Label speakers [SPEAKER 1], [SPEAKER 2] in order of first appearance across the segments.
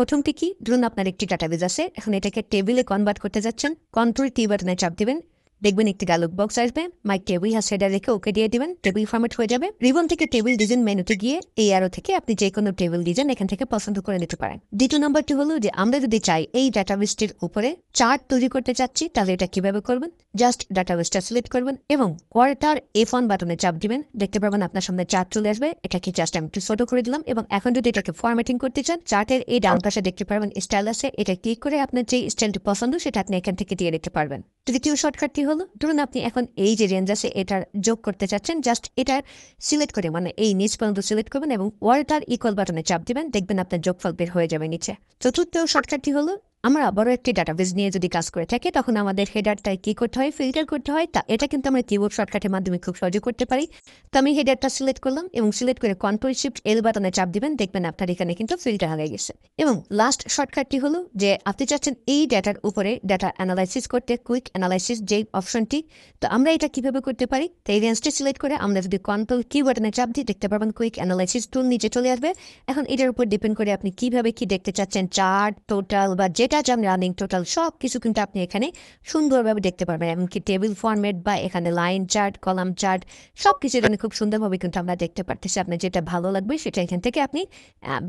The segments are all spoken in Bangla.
[SPEAKER 1] প্রথমটি কি, ধরুন আপনার একটি ডাটাবেজ আছে, এখন এটাকে টেবিলে কনভার্ট করতে যাচ্ছেন। কন্ট্রোল টি বাটনে চাপ দিবেন, দেখবেন একটি ডায়লগ বক্স আসবে। মাই টেবিল হ্যাজ হেডার রেখে ওকে দিয়ে দিবেন, টেবিল ফরম্যাট হয়ে যাবে। রিবন থেকে টেবিল ডিজাইন মেনুতে গিয়ে এই অ্যারো থেকে আপনি যে কোনো টেবিল ডিজাইন এখান থেকে পছন্দ করে নিতে পারেন। দ্বিতীয় নম্বরটি হলো যে আমরা যদি চাই এই ডাটাবেসটির উপরে চার্ট তৈরি করতে চাচ্ছি, তাহলে এটা কিভাবে করবেন। জাস্ট ডাটাবেসটা সিলেক্ট করবেন এবং কোয়ার্টার F1 বাটনে চাপ দিবেন। দেখতে পাবেন আপনার সামনে চার্ট চলে আসবে। এটাকে জাস্ট আমি একটু ছোট করে দিলাম এবং এখন যদি এটাকে ফরম্যাটিং করতে চান, চার্টের এই ডান পাশে দেখতে পারবেন স্টাইল আছে, এটা ক্লিক করে আপনার যে স্টাইলটি পছন্দ সেটা আপনি এখান থেকে দিয়ে দিতে পারবেন। তৃতীয় শর্টকাটটি হলো, ধরুন আপনি এখন এই যে রেঞ্জ আছে এটার যোগ করতে চাচ্ছেন, জাস্ট এটার সিলেক্ট করে মানে এই নিচ পর্যন্ত সিলেক্ট করবেন এবং ওয়ার্টার ইকুয়াল বাটনে চাপ দিবেন, দেখবেন আপনার যোগফল বের হয়ে যাবে নিচে। চতুর্থ শর্টকাটটি হলো, আমরা বড় একটি ডাটাবেজ নিয়ে যদি কাজ করে থাকি তখন আমাদের হেডারটাই কি করতে হয়, ফিল্টার করতে হয়। তা এটা কিন্তু আমরা কিবোর্ড শর্টকাটের মাধ্যমে খুব সহজে করতে পারি। তো আমি হেডারটা সিলেক্ট করলাম এবং সিলেক্ট করে কন্ট্রোল শিফট এল বাটনে চাপ দিবেন, দেখবেন আপনার এখানে কিন্তু ফিল্টার হয়ে গেছে। এবং লাস্ট শর্টকাটটি হলো যে আপনি চাচ্ছেন এই ডাটার উপরে ডাটা অ্যানালাইসিস করতে, কুইক অ্যানালাইসিস যে অপশনটি। তো আমরা এটা কিভাবে করতে পারি, তো এই রেঞ্জটা সিলেক্ট করে আমরা যদি কন্ট্রোল কি বাটনে চাপ দিই, দেখতে পারবেন কুইক অ্যানালাইসিস টুল নিচে চলে আসবে। এখন এটার উপর ডিপেন্ড করে আপনি কিভাবে কি দেখতে চাচ্ছেন, চার্ট, টোটাল বা যেটা চান রানিং টোটাল সব কিছু কিন্তু আপনি এখানে সুন্দরভাবে দেখতে পারবেন। এমনকি টেবিল ফরম্যাট বা এখানে লাইন চার্ট, কলাম চার্ট সব কিছু এখানে খুব সুন্দরভাবে কিন্তু আমরা দেখতে পারতেছি। আপনার যেটা ভালো লাগবে সেটা এখান থেকে আপনি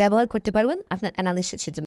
[SPEAKER 1] ব্যবহার করতে পারবেন আপনার অ্যানালিসিসের জন্য।